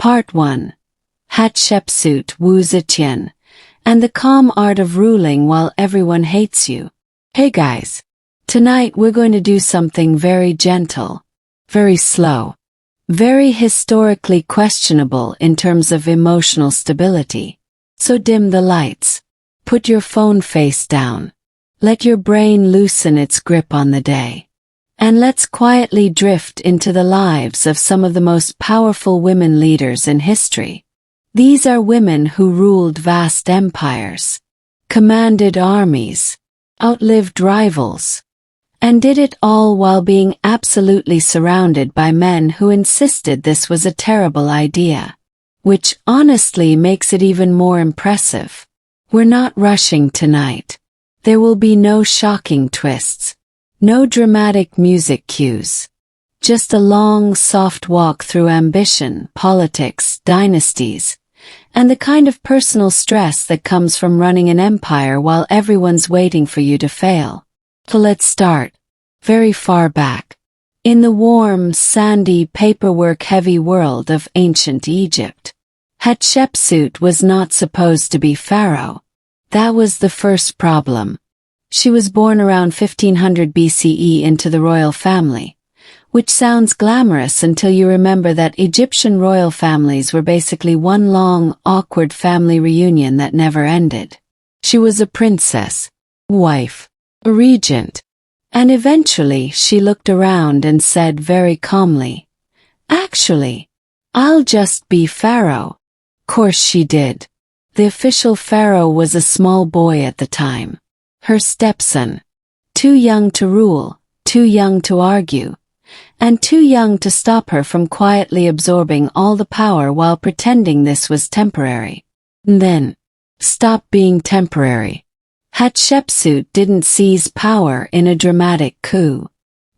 Part 1. Hatshepsut Wu Zetian, and the calm art of ruling while everyone hates you. Hey guys. Tonight we're going to do something very gentle, very slow, very historically questionable in terms of emotional stability. So dim the lights. Put your phone face down. Let your brain loosen its grip on the day. And let's quietly drift into the lives of some of the most powerful women leaders in history. These are women who ruled vast empires, commanded armies, outlived rivals, and did it all while being absolutely surrounded by men who insisted this was a terrible idea. Which honestly makes it even more impressive. We're not rushing tonight. There will be no shocking twists. No dramatic music cues. Just a long, soft walk through ambition, politics, dynasties, and the kind of personal stress that comes from running an empire while everyone's waiting for you to fail. So let's start very far back. In the warm, sandy, paperwork-heavy world of ancient Egypt. Hatshepsut was not supposed to be pharaoh. That was the first problem. She was born around 1500 BCE into the royal family, which sounds glamorous until you remember that Egyptian royal families were basically one long, awkward family reunion that never ended. She was a princess, wife, a regent, and eventually she looked around and said very calmly, "Actually, I'll just be pharaoh." Course she did. The official pharaoh was a small boy at the time. Her stepson. Too young to rule, too young to argue, and too young to stop her from quietly absorbing all the power while pretending this was temporary. And then, stop being temporary. Hatshepsut didn't seize power in a dramatic coup.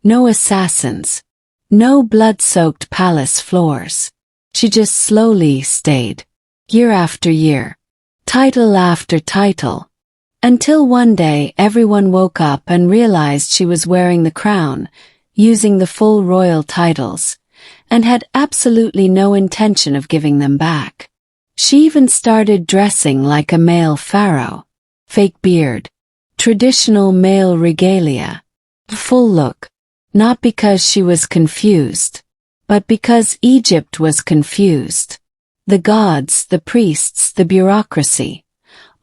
No assassins. No blood-soaked palace floors. She just slowly stayed. Year after year. Title after title. Until one day everyone woke up and realized she was wearing the crown, using the full royal titles, and had absolutely no intention of giving them back. She even started dressing like a male pharaoh. Fake beard. Traditional male regalia. Full look. Not because she was confused, but because Egypt was confused. The gods, the priests, the bureaucracy.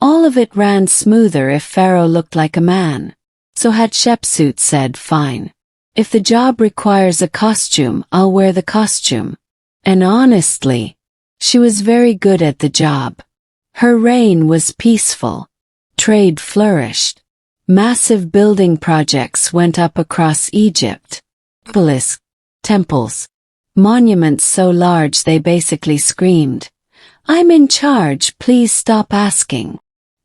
All of it ran smoother if Pharaoh looked like a man. So Hatshepsut said, fine. If the job requires a costume, I'll wear the costume. And honestly, she was very good at the job. Her reign was peaceful. Trade flourished. Massive building projects went up across Egypt. Obelisks, temples, monuments so large they basically screamed, "I'm in charge, please stop asking."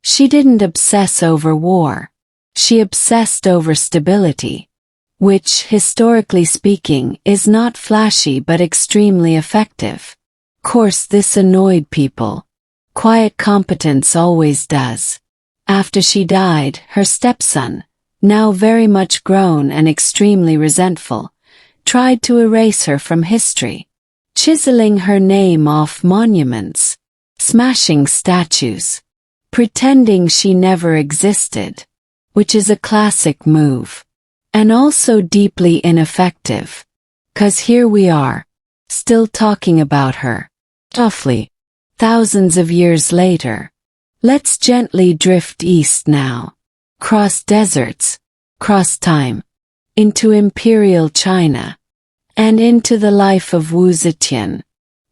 She didn't obsess over war. She obsessed over stability, which, historically speaking, is not flashy but extremely effective. Course this annoyed people. Quiet competence always does. After she died, her stepson, now very much grown and extremely resentful, tried to erase her from history, chiseling her name off monuments, smashing statues, pretending she never existed, which is a classic move, and also deeply ineffective. 'Cause here we are, still talking about her, roughly, thousands of years later. Let's gently drift east now, cross deserts, cross time, into imperial China, and into the life of Wu Zetian.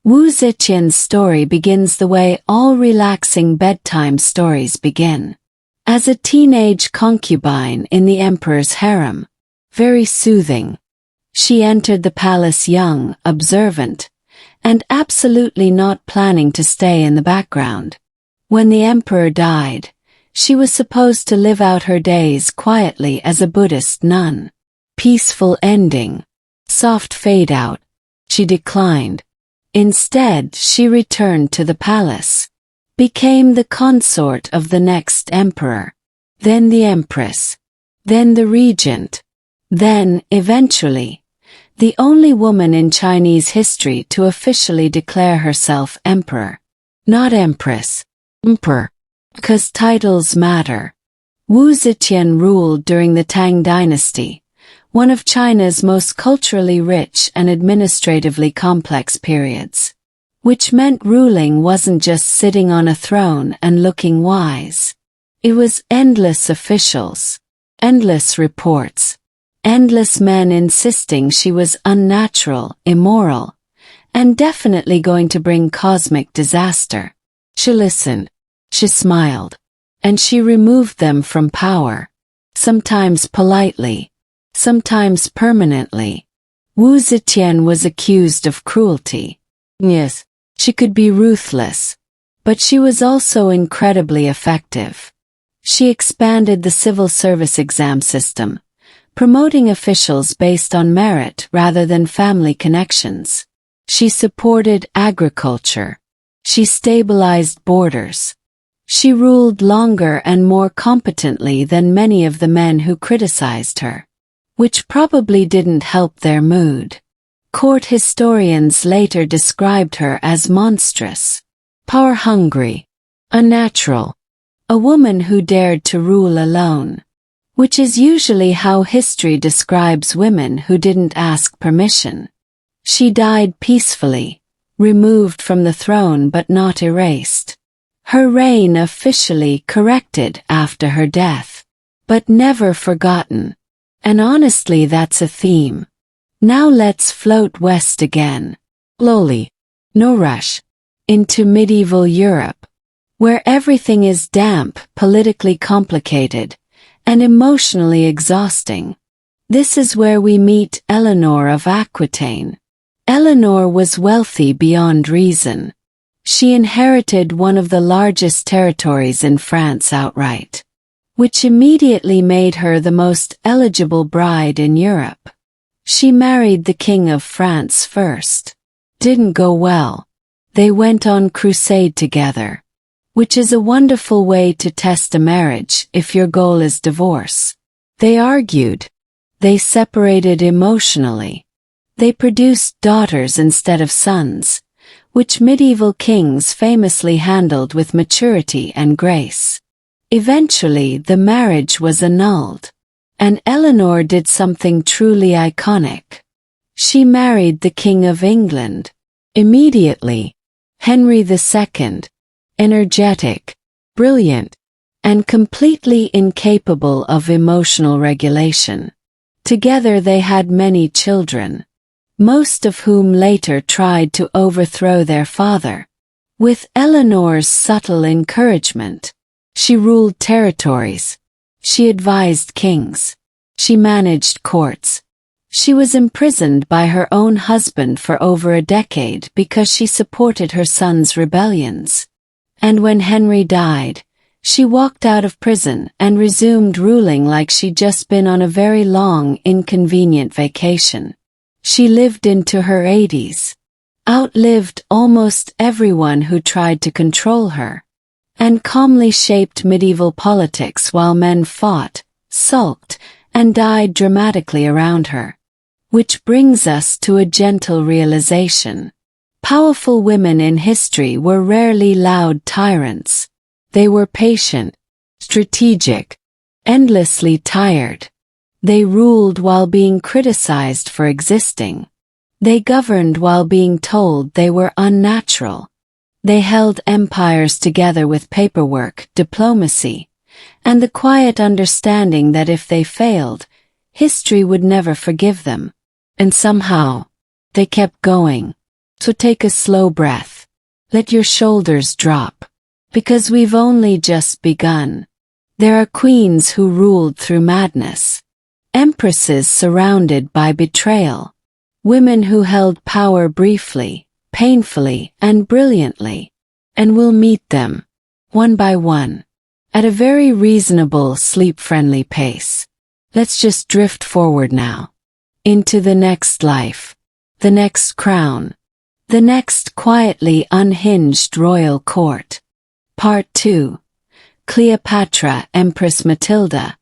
Wu Zetian's story begins the way all relaxing bedtime stories begin. As a teenage concubine in the emperor's harem. Very soothing. She entered the palace young, observant, and absolutely not planning to stay in the background. When the emperor died, she was supposed to live out her days quietly as a Buddhist nun. Peaceful ending. Soft fade out. She declined. Instead, she returned to the palace. Became the consort of the next emperor. Then the empress. Then the regent. Then, eventually, the only woman in Chinese history to officially declare herself emperor. Not empress. Emperor. Because titles matter. Wu Zetian ruled during the Tang dynasty, one of China's most culturally rich and administratively complex periods. Which meant ruling wasn't just sitting on a throne and looking wise. It was endless officials, endless reports, endless men insisting she was unnatural, immoral, and definitely going to bring cosmic disaster. She listened, she smiled, and she removed them from power, sometimes politely, sometimes permanently. Wu Zetian was accused of cruelty. Yes, she could be ruthless, but she was also incredibly effective. She expanded the civil service exam system, promoting officials based on merit rather than family connections. She supported agriculture. She stabilized borders. She ruled longer and more competently than many of the men who criticized her, which probably didn't help their mood. Court historians later described her as monstrous, power-hungry, unnatural, a woman who dared to rule alone, which is usually how history describes women who didn't ask permission. She died peacefully, removed from the throne but not erased. Her reign officially corrected after her death, but never forgotten. And honestly, that's a theme. Now let's float west again. Slowly, no rush, into medieval Europe, where everything is damp, politically complicated, and emotionally exhausting. This is where we meet Eleanor of Aquitaine. Eleanor was wealthy beyond reason. She inherited one of the largest territories in France outright, which immediately made her the most eligible bride in Europe. She married the King of France first. Didn't go well. They went on crusade together, which is a wonderful way to test a marriage if your goal is divorce. They argued. They separated emotionally. They produced daughters instead of sons, which medieval kings famously handled with maturity and grace. Eventually, the marriage was annulled, and Eleanor did something truly iconic. She married the King of England. Immediately, Henry II, energetic, brilliant, and completely incapable of emotional regulation. Together they had many children, most of whom later tried to overthrow their father. With Eleanor's subtle encouragement, she ruled territories. She advised kings. She managed courts. She was imprisoned by her own husband for over a decade because she supported her son's rebellions. And when Henry died, she walked out of prison and resumed ruling like she'd just been on a very long, inconvenient vacation. She lived into her 80s, outlived almost everyone who tried to control her, and calmly shaped medieval politics while men fought, sulked, and died dramatically around her. Which brings us to a gentle realization. Powerful women in history were rarely loud tyrants. They were patient, strategic, endlessly tired. They ruled while being criticized for existing. They governed while being told they were unnatural. They held empires together with paperwork, diplomacy, and the quiet understanding that if they failed, history would never forgive them. And somehow, they kept going. So take a slow breath. Let your shoulders drop. Because we've only just begun. There are queens who ruled through madness. Empresses surrounded by betrayal. Women who held power briefly, painfully, and brilliantly. And we'll meet them, one by one, at a very reasonable, sleep-friendly pace. Let's just drift forward now. Into the next life. The next crown. The next quietly unhinged royal court. Part 2. Cleopatra, Empress Matilda,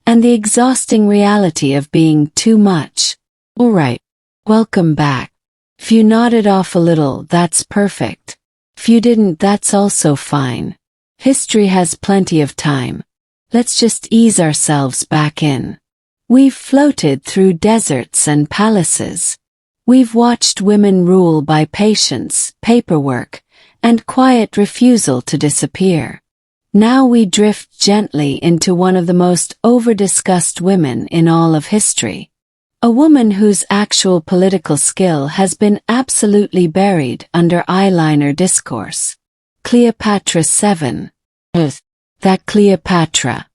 and the exhausting reality of being too much. Alright, Welcome back. If you nodded off a little, that's perfect. If you didn't, that's also fine. History has plenty of time. Let's just ease ourselves back in. We've floated through deserts and palaces. We've watched women rule by patience, paperwork, and quiet refusal to disappear. Now we drift gently into one of the most over-discussed women in all of history. A woman whose actual political skill has been absolutely buried under eyeliner discourse. Cleopatra VII. That Cleopatra.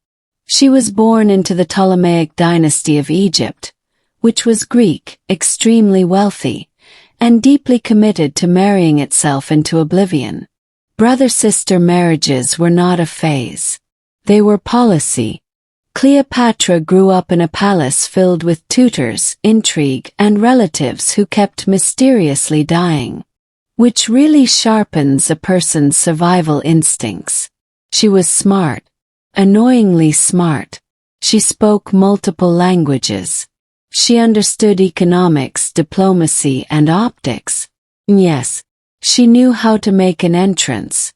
She was born into the Ptolemaic dynasty of Egypt, which was Greek, extremely wealthy, and deeply committed to marrying itself into oblivion. Brother-sister marriages were not a phase. They were policy. Cleopatra grew up in a palace filled with tutors, intrigue, and relatives who kept mysteriously dying, which really sharpens a person's survival instincts. She was smart. Annoyingly smart. She spoke multiple languages. She understood economics, diplomacy, and optics. Yes, she knew how to make an entrance.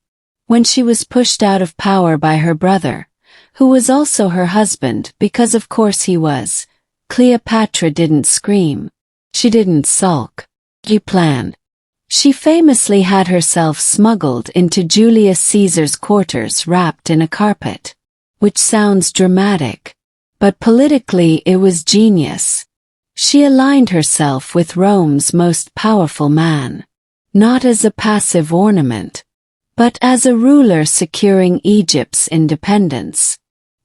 When she was pushed out of power by her brother, who was also her husband because of course he was, Cleopatra didn't scream. She didn't sulk. She planned. She famously had herself smuggled into Julius Caesar's quarters wrapped in a carpet. Which sounds dramatic, but politically it was genius. She aligned herself with Rome's most powerful man, not as a passive ornament, but as a ruler securing Egypt's independence.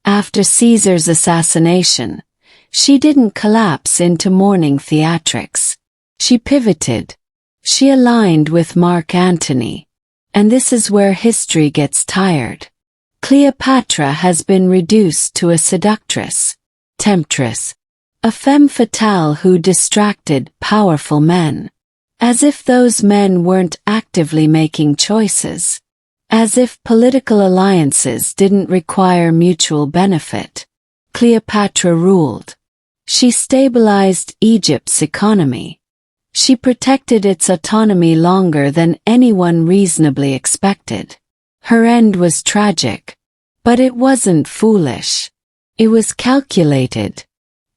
After Caesar's assassination, she didn't collapse into mourning theatrics. She pivoted. She aligned with Mark Antony. And this is where history gets tired. Cleopatra has been reduced to a seductress, temptress, a femme fatale who distracted powerful men. As if those men weren't actively making choices. As if political alliances didn't require mutual benefit. Cleopatra ruled. She stabilized Egypt's economy. She protected its autonomy longer than anyone reasonably expected. Her end was tragic. But it wasn't foolish. It was calculated.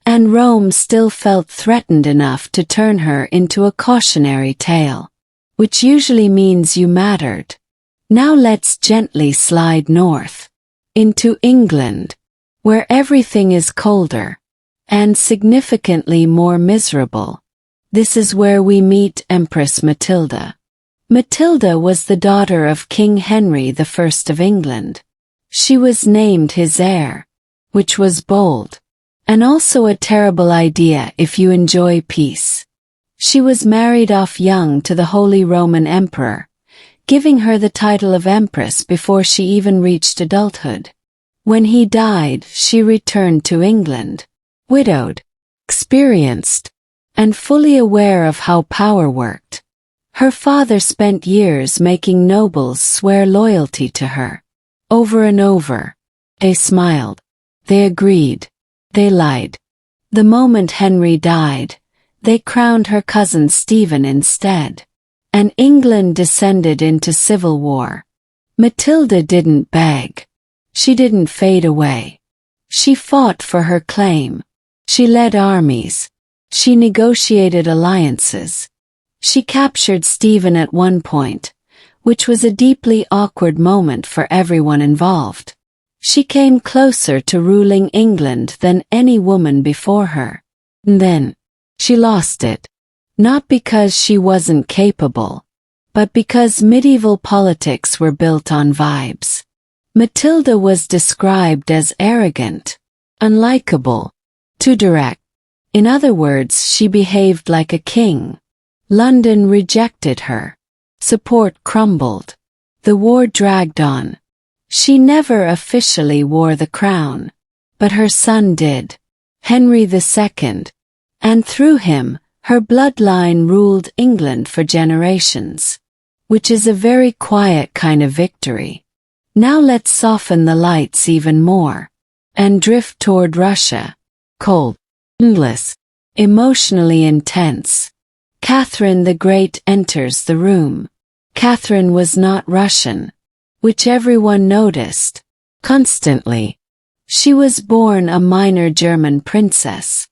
And Rome still felt threatened enough to turn her into a cautionary tale. Which usually means you mattered. Now let's gently slide north. Into England. Where everything is colder. And significantly more miserable. This is where we meet Empress Matilda. Matilda was the daughter of King Henry I of England. She was named his heir, which was bold, and also a terrible idea if you enjoy peace. She was married off young to the Holy Roman Emperor, giving her the title of Empress before she even reached adulthood. When he died, she returned to England, widowed, experienced, and fully aware of how power worked. Her father spent years making nobles swear loyalty to her. Over and over. They smiled. They agreed. They lied. The moment Henry died, they crowned her cousin Stephen instead. And England descended into civil war. Matilda didn't beg. She didn't fade away. She fought for her claim. She led armies. She negotiated alliances. She captured Stephen at one point, which was a deeply awkward moment for everyone involved. She came closer to ruling England than any woman before her. And then, she lost it. Not because she wasn't capable, but because medieval politics were built on vibes. Matilda was described as arrogant, unlikable, too direct. In other words, she behaved like a king. London rejected her. Support crumbled. The war dragged on. She never officially wore the crown. But her son did. Henry II. And through him, her bloodline ruled England for generations. Which is a very quiet kind of victory. Now let's soften the lights even more. And drift toward Russia. Cold. Endless. Emotionally intense. Catherine the Great enters the room. Catherine was not Russian, which everyone noticed. Constantly. She was born a minor German princess.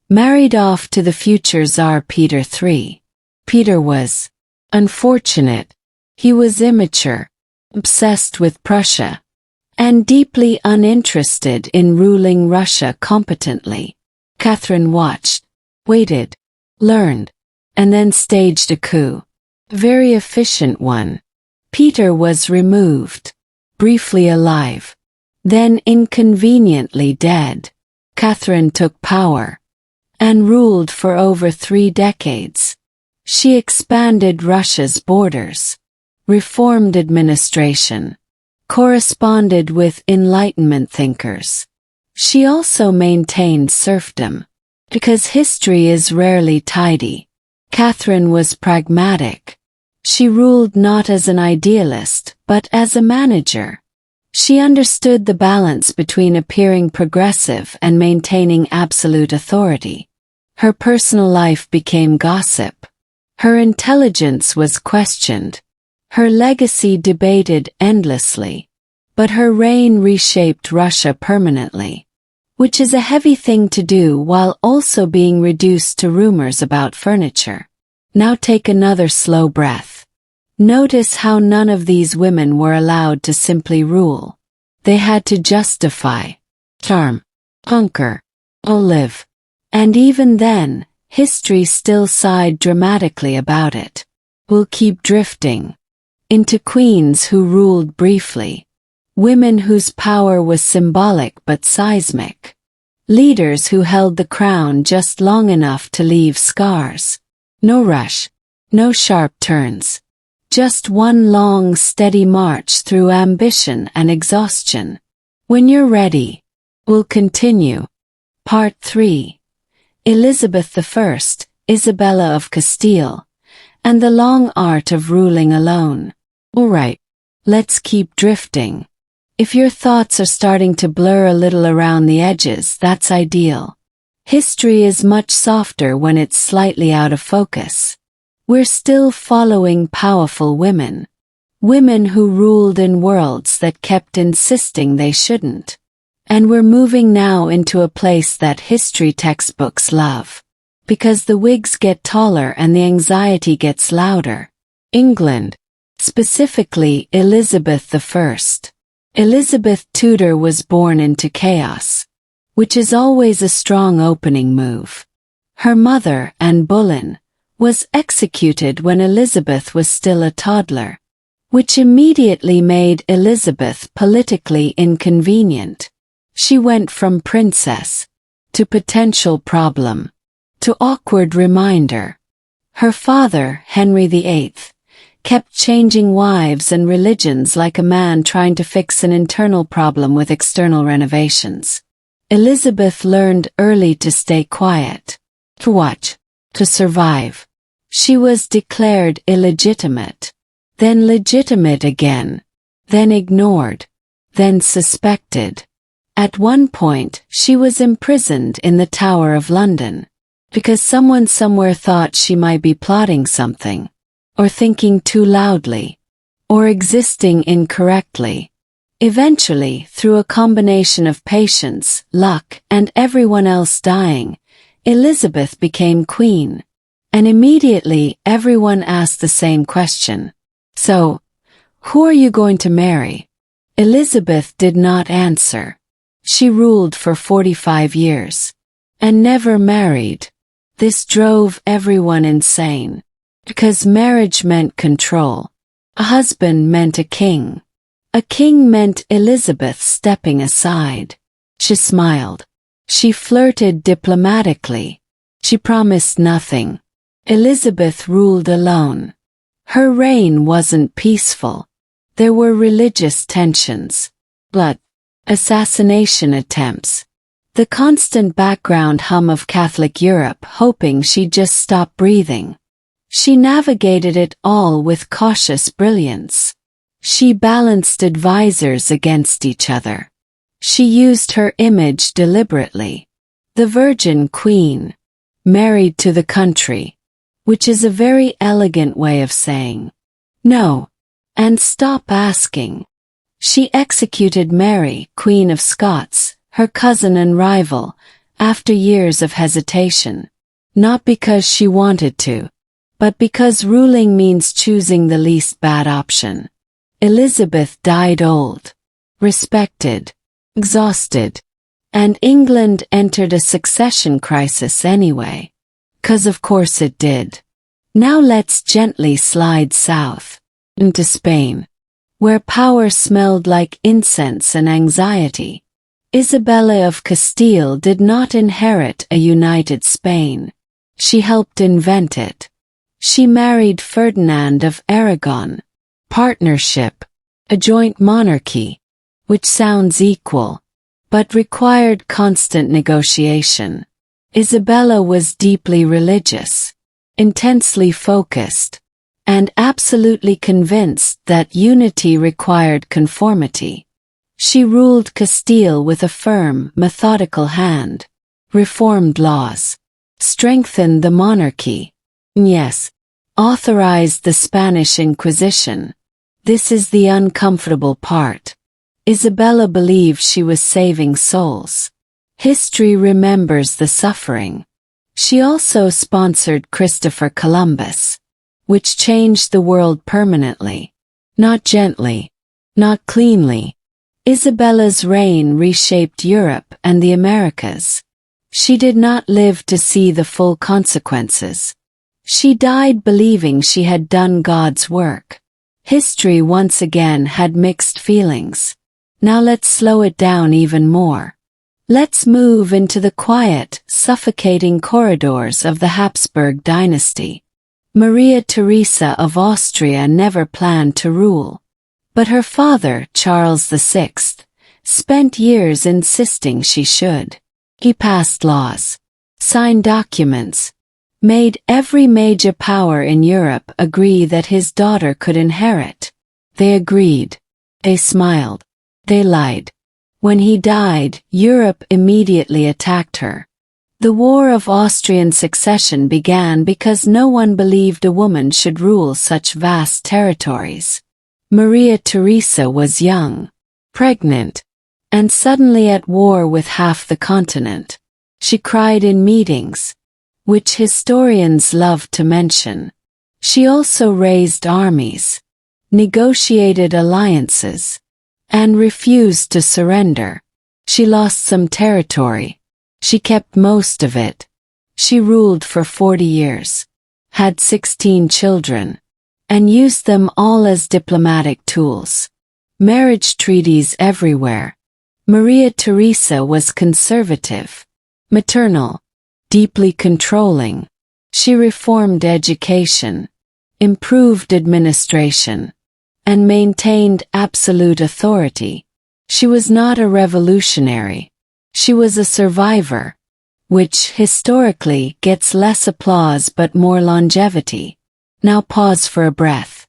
Married off to the future Tsar Peter III. Peter was unfortunate. He was immature, obsessed with Prussia, and deeply uninterested in ruling Russia competently. Catherine watched, waited, learned, and then staged a coup. Very efficient one. Peter was removed, briefly alive, then inconveniently dead. Catherine took power and ruled for over 3 decades. She expanded Russia's borders, reformed administration, corresponded with Enlightenment thinkers. She also maintained serfdom, because history is rarely tidy. Catherine was pragmatic. She ruled not as an idealist, but as a manager. She understood the balance between appearing progressive and maintaining absolute authority. Her personal life became gossip. Her intelligence was questioned. Her legacy debated endlessly. But her reign reshaped Russia permanently, which is a heavy thing to do while also being reduced to rumors about furniture. Now take another slow breath. Notice how none of these women were allowed to simply rule. They had to justify, charm, conquer, or live. And even then, history still sighed dramatically about it. We'll keep drifting into queens who ruled briefly, women whose power was symbolic but seismic, leaders who held the crown just long enough to leave scars. No rush, no sharp turns. Just one long, steady march through ambition and exhaustion. When you're ready, we'll continue. Part 3. Elizabeth I, Isabella of Castile, and the long art of ruling alone. Alright, let's keep drifting. If your thoughts are starting to blur a little around the edges, that's ideal. History is much softer when it's slightly out of focus. We're still following powerful women. Women who ruled in worlds that kept insisting they shouldn't. And we're moving now into a place that history textbooks love. Because the wigs get taller and the anxiety gets louder. England. Specifically Elizabeth I. Elizabeth Tudor was born into chaos, which is always a strong opening move. Her mother, Anne Boleyn, was executed when Elizabeth was still a toddler, which immediately made Elizabeth politically inconvenient. She went from princess to potential problem to awkward reminder. Her father, Henry VIII, kept changing wives and religions like a man trying to fix an internal problem with external renovations. Elizabeth learned early to stay quiet, to watch, to survive. She was declared illegitimate, then legitimate again, then ignored, then suspected. At one point, she was imprisoned in the Tower of London, because someone somewhere thought she might be plotting something, or thinking too loudly, or existing incorrectly. Eventually, through a combination of patience, luck, and everyone else dying, Elizabeth became queen. And immediately everyone asked the same question. So, who are you going to marry? Elizabeth did not answer. She ruled for 45 years. And never married. This drove everyone insane. Because marriage meant control. A husband meant a king. A king meant Elizabeth stepping aside. She smiled. She flirted diplomatically. She promised nothing. Elizabeth ruled alone. Her reign wasn't peaceful. There were religious tensions, blood, assassination attempts, the constant background hum of Catholic Europe hoping she'd just stop breathing. She navigated it all with cautious brilliance. She balanced advisors against each other. She used her image deliberately. The Virgin Queen, married to the country, which is a very elegant way of saying no, and stop asking. She executed Mary, Queen of Scots, her cousin and rival, after years of hesitation. Not because she wanted to, but because ruling means choosing the least bad option. Elizabeth died old, respected, exhausted, and England entered a succession crisis anyway. 'Cause of course it did. Now let's gently slide south, into Spain, where power smelled like incense and anxiety. Isabella of Castile did not inherit a united Spain. She helped invent it. She married Ferdinand of Aragon. Partnership, a joint monarchy, which sounds equal, but required constant negotiation. Isabella was deeply religious, intensely focused, and absolutely convinced that unity required conformity. She ruled Castile with a firm, methodical hand, reformed laws, strengthened the monarchy, yes, authorized the Spanish Inquisition. This is the uncomfortable part. Isabella believed she was saving souls. History remembers the suffering. She also sponsored Christopher Columbus, which changed the world permanently. Not gently, not cleanly. Isabella's reign reshaped Europe and the Americas. She did not live to see the full consequences. She died believing she had done God's work. History once again had mixed feelings. Now let's slow it down even more. Let's move into the quiet, suffocating corridors of the Habsburg dynasty. Maria Theresa of Austria never planned to rule. But her father, Charles VI, spent years insisting she should. He passed laws, signed documents, made every major power in Europe agree that his daughter could inherit. They agreed. They smiled. They lied. When he died, Europe immediately attacked her. The War of Austrian Succession began because no one believed a woman should rule such vast territories. Maria Theresa was young, pregnant, and suddenly at war with half the continent. She cried in meetings, which historians love to mention. She also raised armies, negotiated alliances, and refused to surrender. She lost some territory. She kept most of it. She ruled for 40 years, had 16 children, and used them all as diplomatic tools. Marriage treaties everywhere. Maria Theresa was conservative, maternal, deeply controlling. She reformed education, improved administration, and maintained absolute authority. She was not a revolutionary. She was a survivor, which historically gets less applause but more longevity. Now pause for a breath.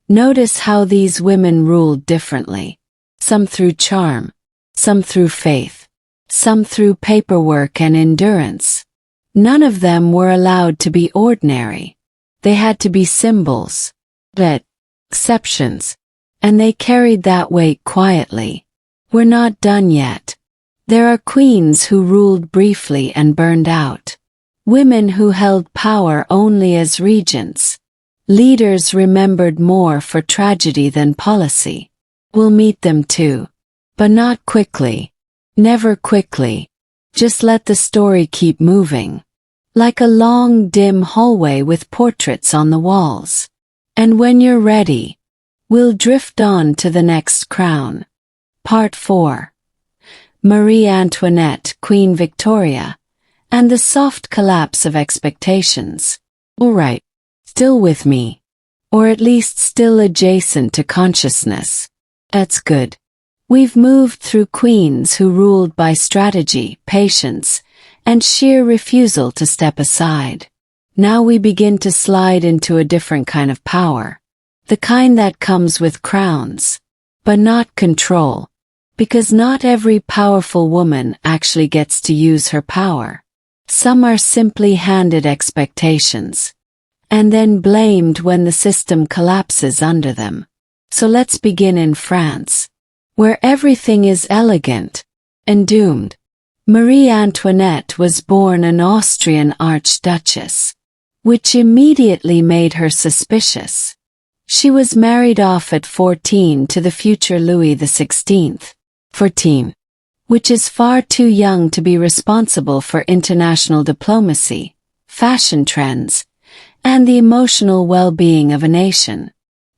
Notice how these women ruled differently. Some through charm, some through faith, some through paperwork and endurance. None of them were allowed to be ordinary. They had to be symbols, but exceptions, and they carried that weight quietly. We're not done yet. There are queens who ruled briefly and burned out. Women who held power only as regents. Leaders remembered more for tragedy than policy. We'll meet them too. But not quickly. Never quickly. Just let the story keep moving. Like a long, dim hallway with portraits on the walls. And when you're ready, we'll drift on to the next crown. Part 4. Marie Antoinette, Queen Victoria, and the soft collapse of expectations. Alright, still with me. Or at least still adjacent to consciousness. That's good. We've moved through queens who ruled by strategy, patience, and sheer refusal to step aside. Now we begin to slide into a different kind of power. The kind that comes with crowns. But not control. Because not every powerful woman actually gets to use her power. Some are simply handed expectations. and then blamed when the system collapses under them. So let's begin in France, where everything is elegant and doomed. Marie Antoinette was born an Austrian archduchess, which immediately made her suspicious. She was married off at 14 to the future Louis XVI, 14, which is far too young to be responsible for international diplomacy, fashion trends, and the emotional well-being of a nation.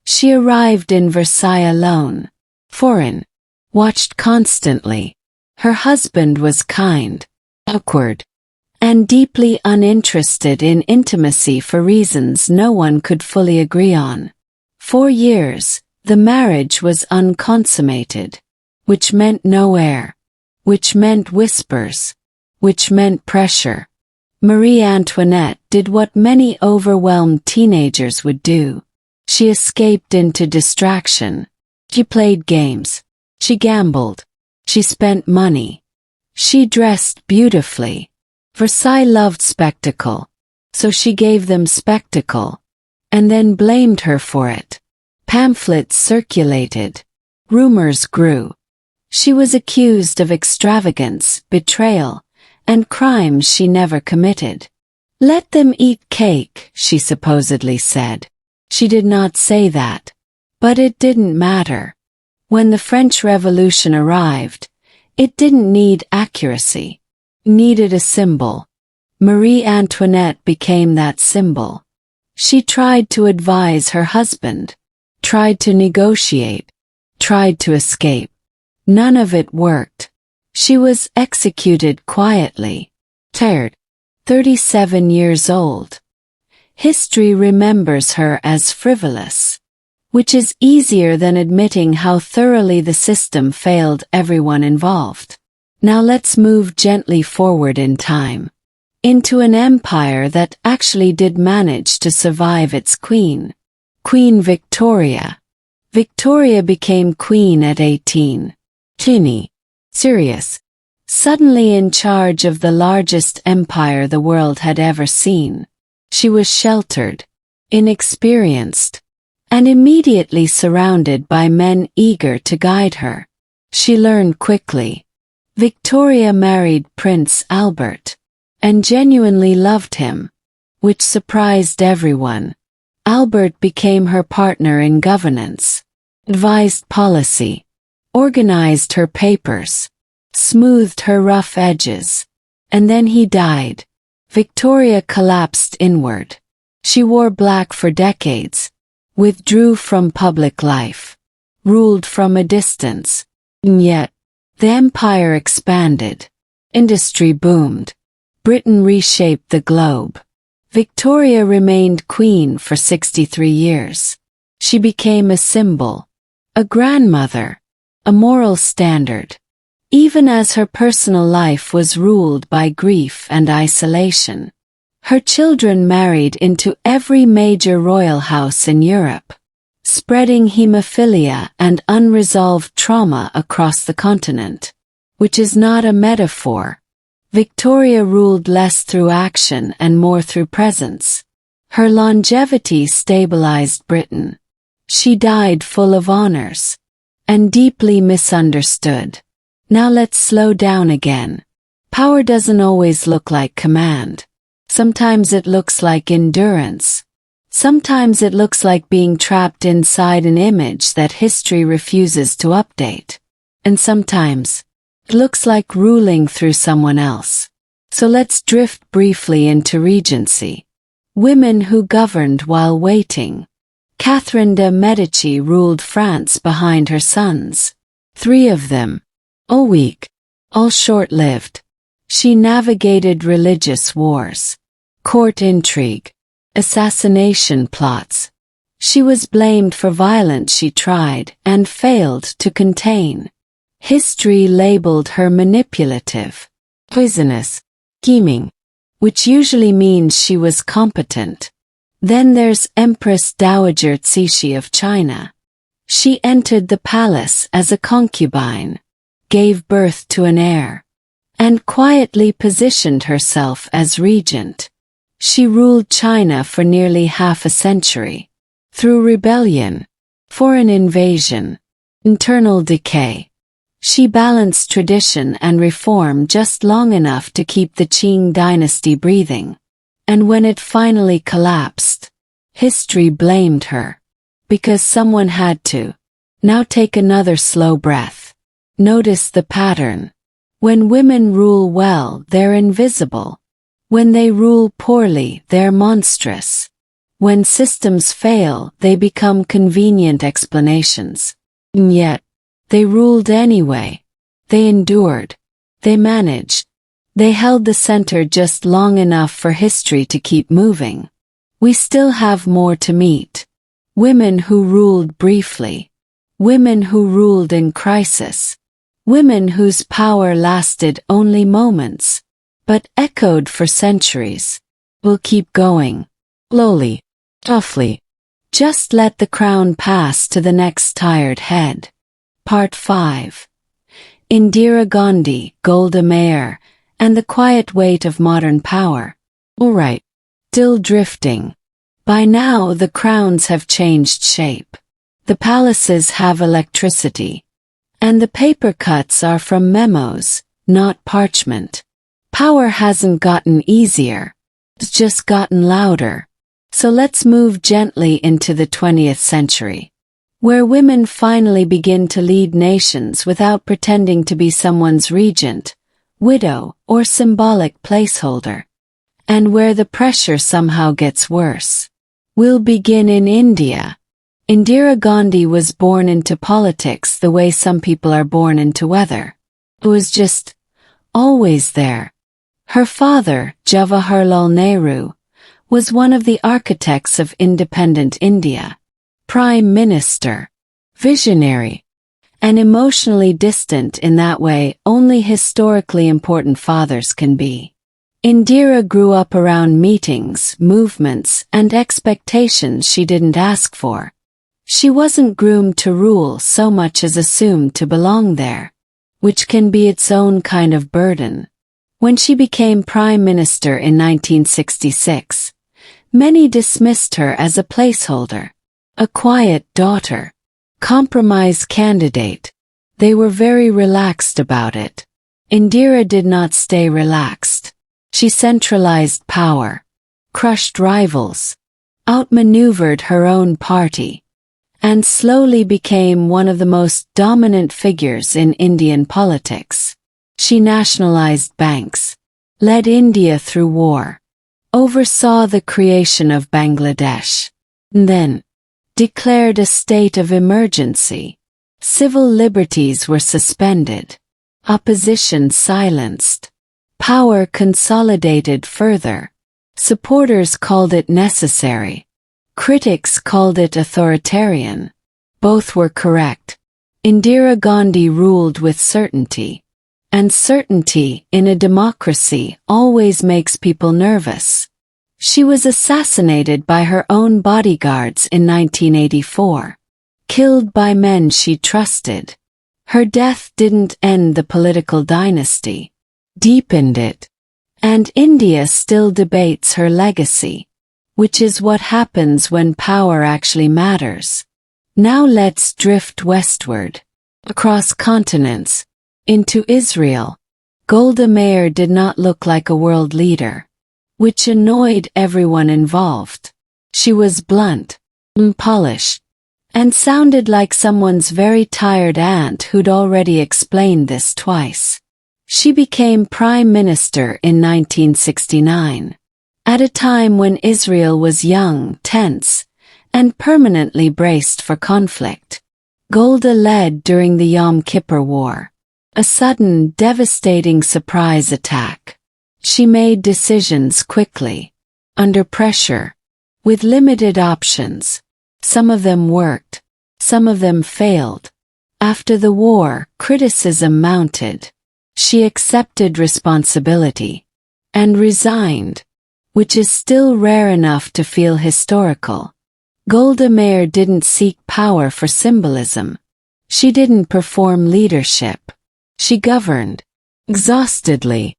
She arrived in Versailles alone, foreign, watched constantly. Her husband was kind, awkward, and deeply uninterested in intimacy for reasons no one could fully agree on. 4 years, the marriage was unconsummated, which meant no heir, which meant whispers, which meant pressure. Marie Antoinette did what many overwhelmed teenagers would do. She escaped into distraction. She played games. She gambled. She spent money. She dressed beautifully. Versailles loved spectacle, so she gave them spectacle, and then blamed her for it. Pamphlets circulated. Rumors grew. She was accused of extravagance, betrayal, and crimes she never committed. Let them eat cake, she supposedly said. She did not say that. But it didn't matter. When the French Revolution arrived, it didn't need accuracy. It needed a symbol. Marie Antoinette became that symbol. She tried to advise her husband, tried to negotiate, tried to escape. None of it worked. She was executed quietly. Tired. 37 years old. History remembers her as frivolous, which is easier than admitting how thoroughly the system failed everyone involved. Now let's move gently forward in time, into an empire that actually did manage to survive its queen, Queen Victoria. Victoria became queen at 18. Teeny, serious, suddenly in charge of the largest empire the world had ever seen. She was sheltered, inexperienced, and immediately surrounded by men eager to guide her. She learned quickly. Victoria married Prince Albert, and genuinely loved him, which surprised everyone. Albert became her partner in governance, advised policy, organized her papers, smoothed her rough edges, and then he died. Victoria collapsed inward. She wore black for decades, withdrew from public life, ruled from a distance, and yet, the empire expanded. Industry boomed. Britain reshaped the globe. Victoria remained queen for 63 years. She became a symbol, a grandmother, a moral standard, even as her personal life was ruled by grief and isolation. Her children married into every major royal house in Europe, spreading hemophilia and unresolved trauma across the continent, which is not a metaphor. Victoria ruled less through action and more through presence. Her longevity stabilized Britain. She died full of honors, and deeply misunderstood. Now let's slow down again. Power doesn't always look like command. Sometimes it looks like endurance. Sometimes it looks like being trapped inside an image that history refuses to update. And sometimes, it looks like ruling through someone else. So let's drift briefly into Regency. Women who governed while waiting. Catherine de' Medici ruled France behind her sons. 3 of them. All weak. All short-lived. She navigated religious wars, court intrigue, assassination plots. She was blamed for violence she tried and failed to contain. History labeled her manipulative, poisonous, scheming, which usually means she was competent. Then there's Empress Dowager Cixi of China. She entered the palace as a concubine, gave birth to an heir, and quietly positioned herself as regent. She ruled China for nearly half a century. Through rebellion, foreign invasion, internal decay, she balanced tradition and reform just long enough to keep the Qing dynasty breathing. And when it finally collapsed, history blamed her. Because someone had to. Now take another slow breath. Notice the pattern. When women rule well, they're invisible. When they rule poorly, they're monstrous. When systems fail, they become convenient explanations. And yet, they ruled anyway. They endured. They managed. They held the center just long enough for history to keep moving. We still have more to meet. Women who ruled briefly. Women who ruled in crisis. Women whose power lasted only moments, but echoed for centuries. We'll keep going. Slowly. Toughly. Just let the crown pass to the next tired head. Part 5. Indira Gandhi, Golda Meir, and the quiet weight of modern power. Alright. Still drifting. By now the crowns have changed shape. The palaces have electricity. And the paper cuts are from memos, not parchment. Power hasn't gotten easier. It's just gotten louder. So let's move gently into the 20th century, where women finally begin to lead nations without pretending to be someone's regent, widow, or symbolic placeholder. And where the pressure somehow gets worse. We'll begin in India. Indira Gandhi was born into politics the way some people are born into weather. It was just always there. Her father, Jawaharlal Nehru, was one of the architects of independent India. Prime Minister. Visionary. And emotionally distant in that way only historically important fathers can be. Indira grew up around meetings, movements, and expectations she didn't ask for. She wasn't groomed to rule so much as assumed to belong there, which can be its own kind of burden. When she became Prime Minister in 1966, many dismissed her as a placeholder, a quiet daughter, compromise candidate. They were very relaxed about it. Indira did not stay relaxed. She centralized power, crushed rivals, outmaneuvered her own party, and slowly became one of the most dominant figures in Indian politics. She nationalized banks, led India through war, oversaw the creation of Bangladesh, and then declared a state of emergency. Civil liberties were suspended, opposition silenced, power consolidated further. Supporters called it necessary. Critics called it authoritarian. Both were correct. Indira Gandhi ruled with certainty. And certainty in a democracy always makes people nervous. She was assassinated by her own bodyguards in 1984. Killed by men she trusted. Her death didn't end the political dynasty. Deepened it. And India still debates her legacy. Which is what happens when power actually matters. Now let's drift westward. Across continents. Into Israel. Golda Meir did not look like a world leader. Which annoyed everyone involved. She was blunt, unpolished, and sounded like someone's very tired aunt who'd already explained this twice. She became Prime Minister in 1969. At a time when Israel was young, tense, and permanently braced for conflict. Golda led during the Yom Kippur War. A sudden, devastating surprise attack. She made decisions quickly, under pressure, with limited options. Some of them worked, some of them failed. After the war, criticism mounted. She accepted responsibility and resigned, which is still rare enough to feel historical. Golda Meir didn't seek power for symbolism. She didn't perform leadership. She governed. Exhaustedly.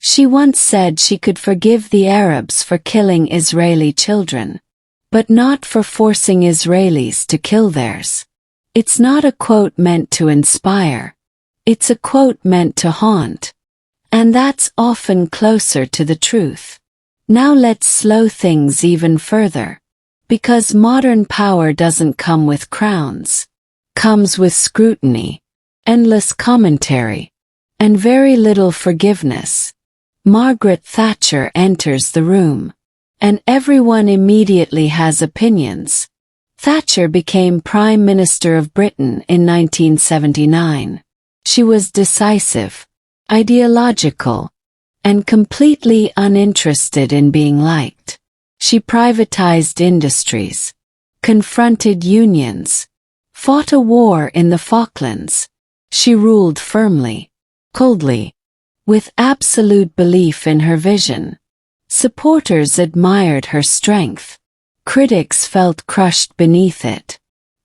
She once said she could forgive the Arabs for killing Israeli children, but not for forcing Israelis to kill theirs. It's not a quote meant to inspire. It's a quote meant to haunt. And that's often closer to the truth. Now let's slow things even further. Because modern power doesn't come with crowns. Comes with scrutiny, endless commentary, and very little forgiveness. Margaret Thatcher enters the room. And everyone immediately has opinions. Thatcher became Prime Minister of Britain in 1979. She was decisive, ideological, and completely uninterested in being liked. She privatized industries, confronted unions, fought a war in the Falklands. She ruled firmly, coldly, with absolute belief in her vision. Supporters admired her strength. Critics felt crushed beneath it.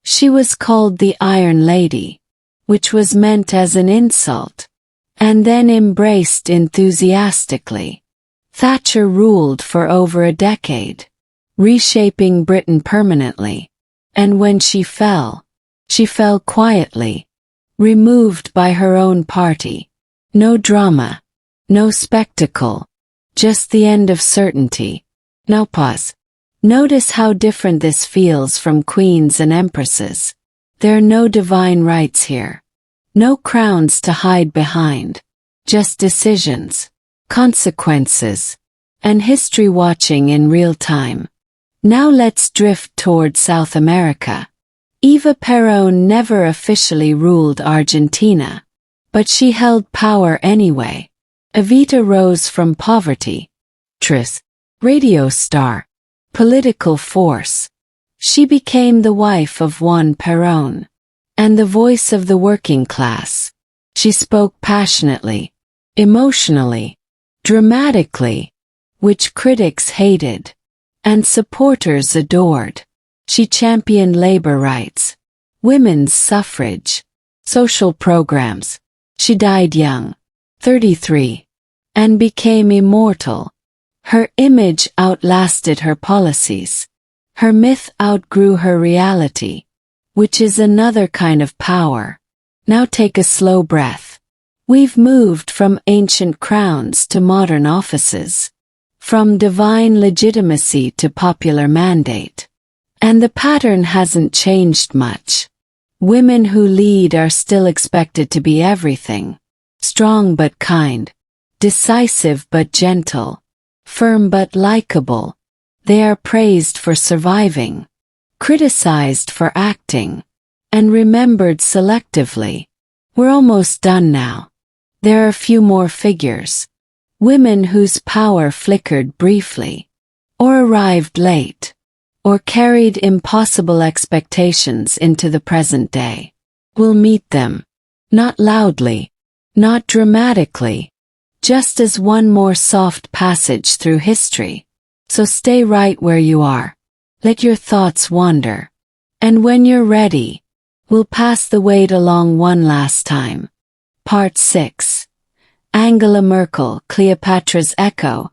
She was called the Iron Lady, which was meant as an insult, and then embraced enthusiastically. Thatcher ruled for over a decade, reshaping Britain permanently. And when she fell quietly, removed by her own party. No drama, no spectacle, just the end of certainty. Now pause. Notice how different this feels from queens and empresses. There are no divine rights here. No crowns to hide behind. Just decisions, consequences, and history watching in real time. Now let's drift toward South America. Eva Perón never officially ruled Argentina, but she held power anyway. Evita rose from poverty. Actress, radio star, political force. She became the wife of Juan Perón, and the voice of the working class. She spoke passionately, emotionally, dramatically, which critics hated, and supporters adored. She championed labor rights, women's suffrage, social programs. She died young, 33, and became immortal. Her image outlasted her policies. Her myth outgrew her reality, which is another kind of power. Now take a slow breath. We've moved from ancient crowns to modern offices, from divine legitimacy to popular mandate. And the pattern hasn't changed much. Women who lead are still expected to be everything. Strong but kind, decisive but gentle, firm but likable. They are praised for surviving, criticized for acting, and remembered selectively. We're almost done now. There are a few more figures. Women whose power flickered briefly, or arrived late, or carried impossible expectations into the present day. We'll meet them. Not loudly, not dramatically, just as one more soft passage through history. So stay right where you are. Let your thoughts wander. And when you're ready, we'll pass the weight along one last time. Part 6. Angela Merkel, Cleopatra's Echo,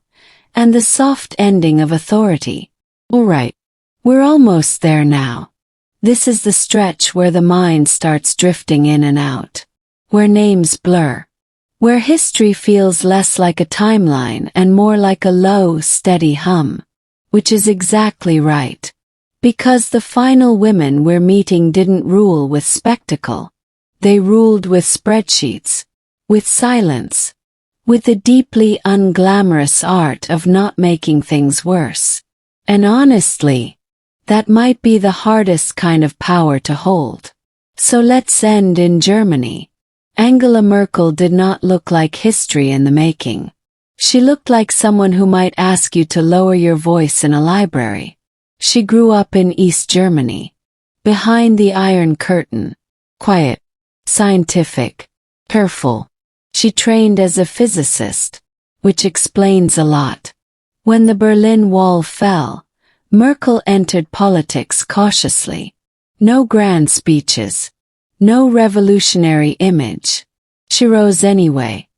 and the soft ending of authority. Alright, we're almost there now. This is the stretch where the mind starts drifting in and out, where names blur, where history feels less like a timeline and more like a low, steady hum, which is exactly right. Because the final women we're meeting didn't rule with spectacle. They ruled with spreadsheets, with silence, with the deeply unglamorous art of not making things worse. And honestly, that might be the hardest kind of power to hold. So let's end in Germany. Angela Merkel did not look like history in the making. She looked like someone who might ask you to lower your voice in a library. She grew up in East Germany, behind the Iron Curtain. Quiet, scientific, careful. She trained as a physicist, which explains a lot. When the Berlin Wall fell, Merkel entered politics cautiously. No grand speeches, no revolutionary image. She rose anyway,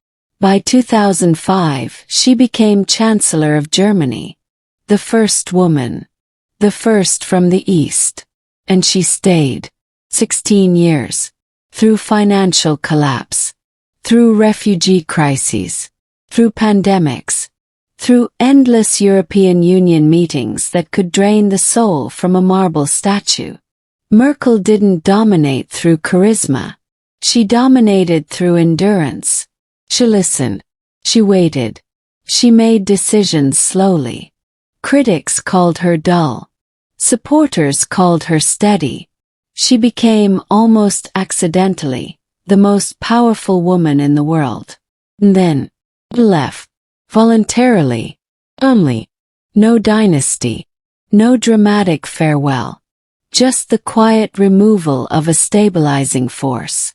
By 2005, she became Chancellor of Germany. The first woman. The first from the East. And she stayed. 16 years. Through financial collapse. Through refugee crises. Through pandemics. Through endless European Union meetings that could drain the soul from a marble statue. Merkel didn't dominate through charisma. She dominated through endurance. She listened. She waited. She made decisions slowly. Critics called her dull. Supporters called her steady. She became, almost accidentally, the most powerful woman in the world. And then, left. Voluntarily. Only. No dynasty. No dramatic farewell. Just the quiet removal of a stabilizing force.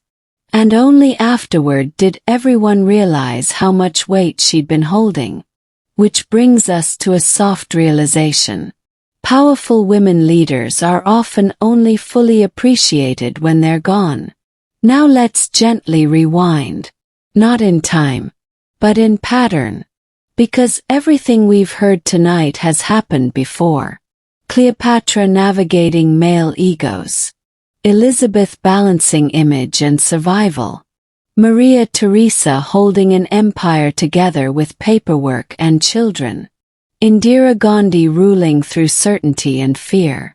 And only afterward did everyone realize how much weight she'd been holding. Which brings us to a soft realization. Powerful women leaders are often only fully appreciated when they're gone. Now let's gently rewind. Not in time, but in pattern. Because everything we've heard tonight has happened before. Cleopatra navigating male egos. Elizabeth balancing image and survival. Maria Theresa holding an empire together with paperwork and children. Indira Gandhi ruling through certainty and fear.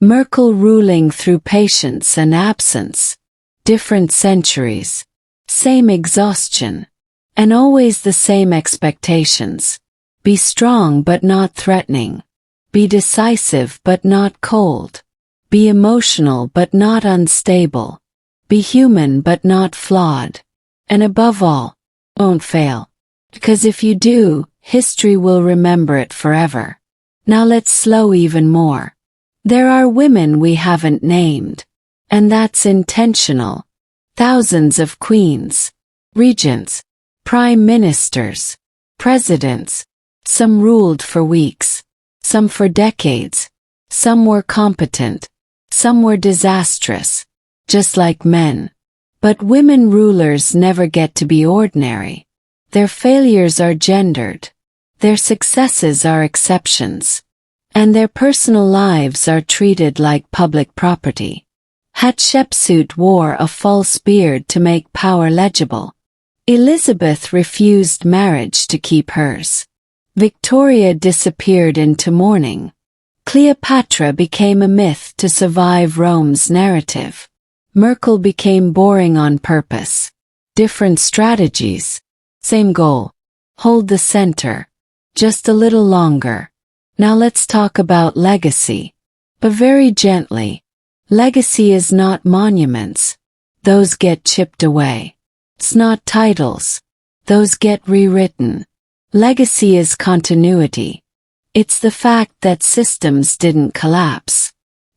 Merkel ruling through patience and absence. Different centuries. Same exhaustion. And always the same expectations. Be strong but not threatening. Be decisive but not cold. Be emotional but not unstable. Be human but not flawed. And above all, don't fail. Because if you do, history will remember it forever. Now let's slow even more. There are women we haven't named. And that's intentional. Thousands of queens, regents, prime ministers, presidents. Some ruled for weeks. Some for decades. Some were competent. Some were disastrous. Just like men. But women rulers never get to be ordinary. Their failures are gendered. Their successes are exceptions. And their personal lives are treated like public property. Hatshepsut wore a false beard to make power legible. Elizabeth refused marriage to keep hers. Victoria disappeared into mourning. Cleopatra became a myth to survive Rome's narrative. Merkel became boring on purpose. Different strategies. Same goal. Hold the center. Just a little longer. Now let's talk about legacy. But very gently. Legacy is not monuments. Those get chipped away. It's not titles. Those get rewritten. Legacy is continuity. It's the fact that systems didn't collapse.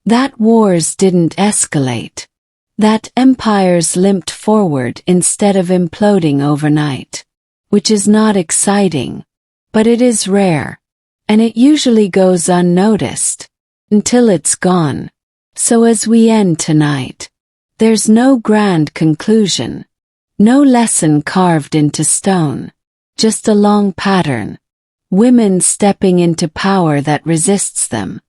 That wars didn't escalate. That empires limped forward instead of imploding overnight. Which is not exciting. But it is rare. And it usually goes unnoticed. Until it's gone. So as we end tonight, there's no grand conclusion. No lesson carved into stone. Just a long pattern. Women stepping into power that resists them.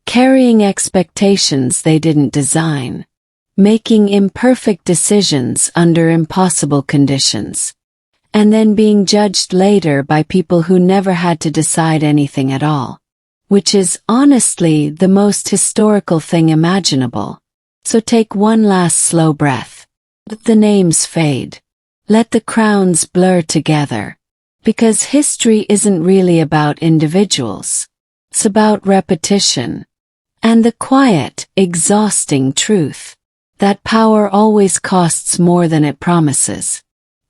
Carrying expectations they didn't design. Making imperfect decisions under impossible conditions. And then being judged later by people who never had to decide anything at all. Which is, honestly, the most historical thing imaginable. So take one last slow breath. Let the names fade. Let the crowns blur together. Because history isn't really about individuals. It's about repetition. And the quiet, exhausting truth. That power always costs more than it promises.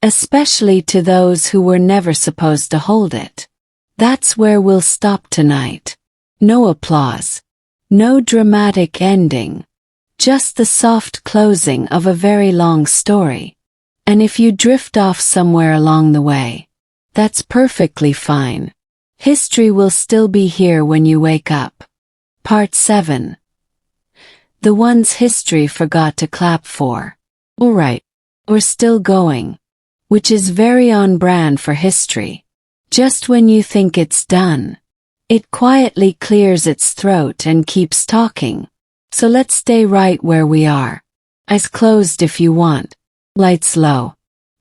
Especially to those who were never supposed to hold it. That's where we'll stop tonight. No applause. No dramatic ending. Just the soft closing of a very long story. And if you drift off somewhere along the way, that's perfectly fine. History will still be here when you wake up. Part 7. The ones history forgot to clap for. Alright, we're still going. which is very on brand for history. Just when you think it's done, it quietly clears its throat and keeps talking. So let's stay right where we are. Eyes closed if you want. Lights low.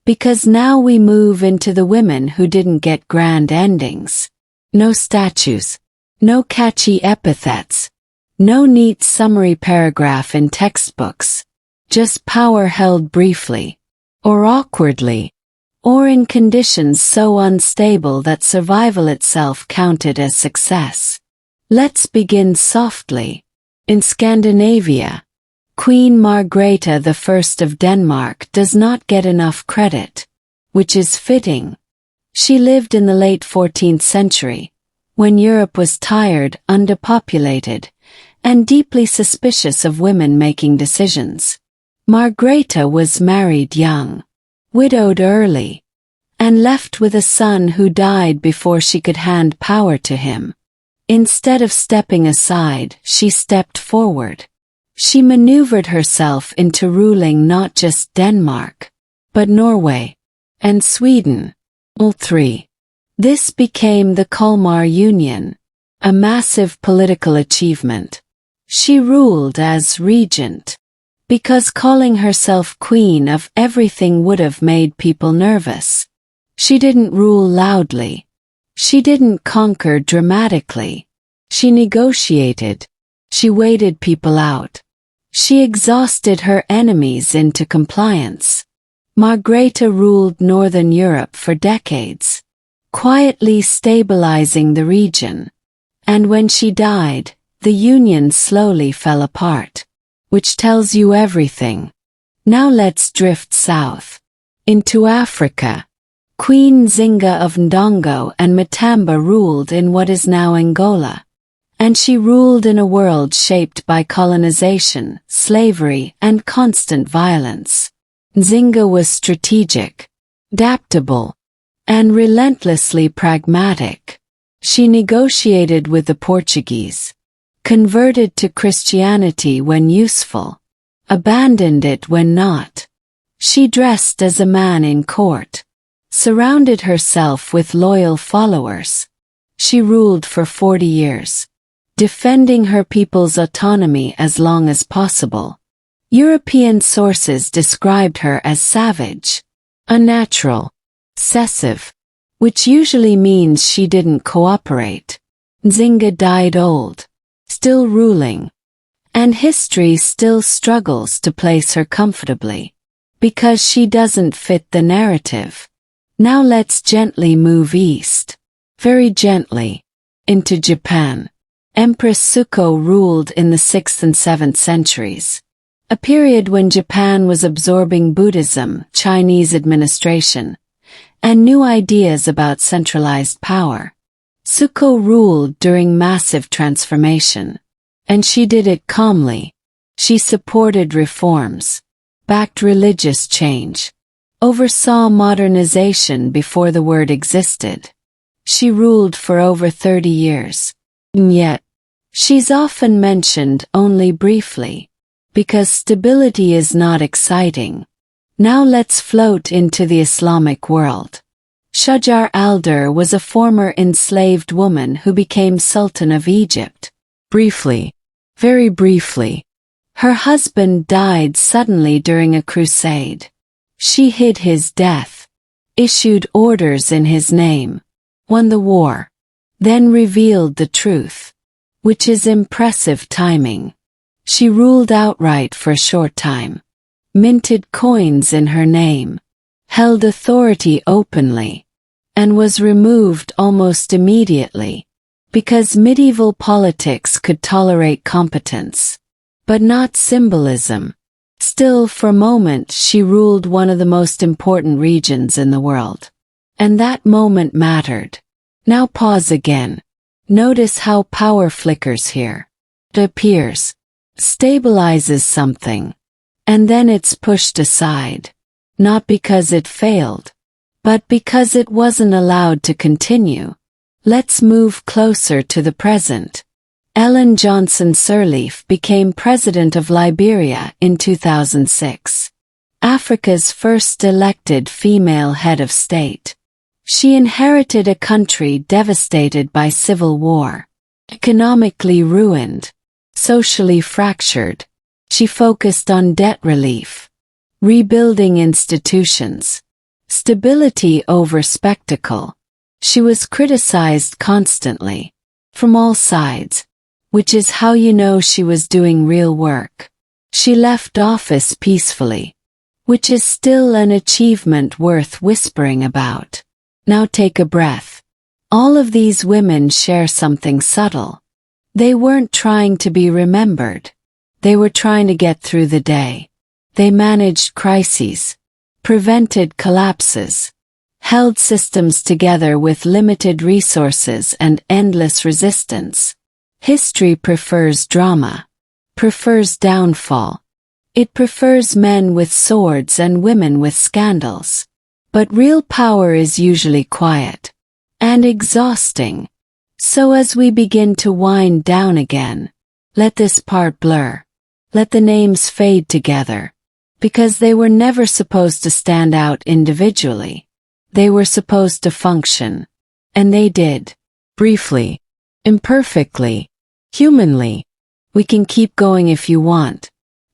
Because now we move into the women who didn't get grand endings. No statues. No catchy epithets. No neat summary paragraph in textbooks. Just power held briefly. Or awkwardly. Or in conditions so unstable that survival itself counted as success. Let's begin softly. In Scandinavia, Queen Margrethe I of Denmark does not get enough credit, which is fitting. She lived in the late 14th century, when Europe was tired, underpopulated, and deeply suspicious of women making decisions. Margrethe was married young, widowed early, and left with a son who died before she could hand power to him. Instead of stepping aside, she stepped forward. She maneuvered herself into ruling not just Denmark, but Norway and Sweden, all three. This became the Kalmar Union, a massive political achievement. She ruled as regent, because calling herself queen of everything would have made people nervous. She didn't rule loudly. She didn't conquer dramatically. She negotiated. She waited people out. She exhausted her enemies into compliance. Margrethe ruled Northern Europe for decades, quietly stabilizing the region. And when she died, the union slowly fell apart, which tells you everything. Now let's drift south, into Africa. Queen Zinga of Ndongo and Matamba ruled in what is now Angola. And she ruled in a world shaped by colonization, slavery, and constant violence. Nzinga was strategic, adaptable, and relentlessly pragmatic. She negotiated with the Portuguese, converted to Christianity when useful, abandoned it when not. She dressed as a man in court, surrounded herself with loyal followers. She ruled for 40 years. Defending her people's autonomy as long as possible. European sources described her as savage, unnatural, excessive, which usually means she didn't cooperate. Nzinga died old, still ruling, and history still struggles to place her comfortably, because she doesn't fit the narrative. Now let's gently move east, very gently, into Japan. Empress Suko ruled in the 6th and 7th centuries, a period when Japan was absorbing Buddhism, Chinese administration, and new ideas about centralized power. Suko ruled during massive transformation, and she did it calmly. She supported reforms, backed religious change, oversaw modernization before the word existed. She ruled for over 30 years. And yet, she's often mentioned only briefly, because stability is not exciting. Now let's float into the Islamic world. Shujar al-Dur was a former enslaved woman who became Sultan of Egypt. Briefly, very briefly. Her husband died suddenly during a crusade. She hid his death, issued orders in his name, won the war, then revealed the truth, which is impressive timing. She ruled outright for a short time, minted coins in her name, held authority openly, and was removed almost immediately, because medieval politics could tolerate competence, but not symbolism. Still, for a moment she ruled one of the most important regions in the world. And that moment mattered. Now pause again. Notice how power flickers here. It appears, stabilizes something, and then it's pushed aside. Not because it failed, but because it wasn't allowed to continue. Let's move closer to the present. Ellen Johnson Sirleaf became president of Liberia in 2006. Africa Africa's first elected female head of state. She inherited a country devastated by civil war, economically ruined, socially fractured. She focused on debt relief, rebuilding institutions, stability over spectacle. She was criticized constantly, from all sides, which is how you know she was doing real work. She left office peacefully, which is still an achievement worth whispering about. Now take a breath. All of these women share something subtle. They weren't trying to be remembered. They were trying to get through the day. They managed crises, prevented collapses, held systems together with limited resources and endless resistance. History prefers drama, prefers downfall. It prefers men with swords and women with scandals. But real power is usually quiet and exhausting. So as we begin to wind down again, let this part blur. Let the names fade together. Because they were never supposed to stand out individually. They were supposed to function. And they did. Briefly. Imperfectly. Humanly. We can keep going if you want.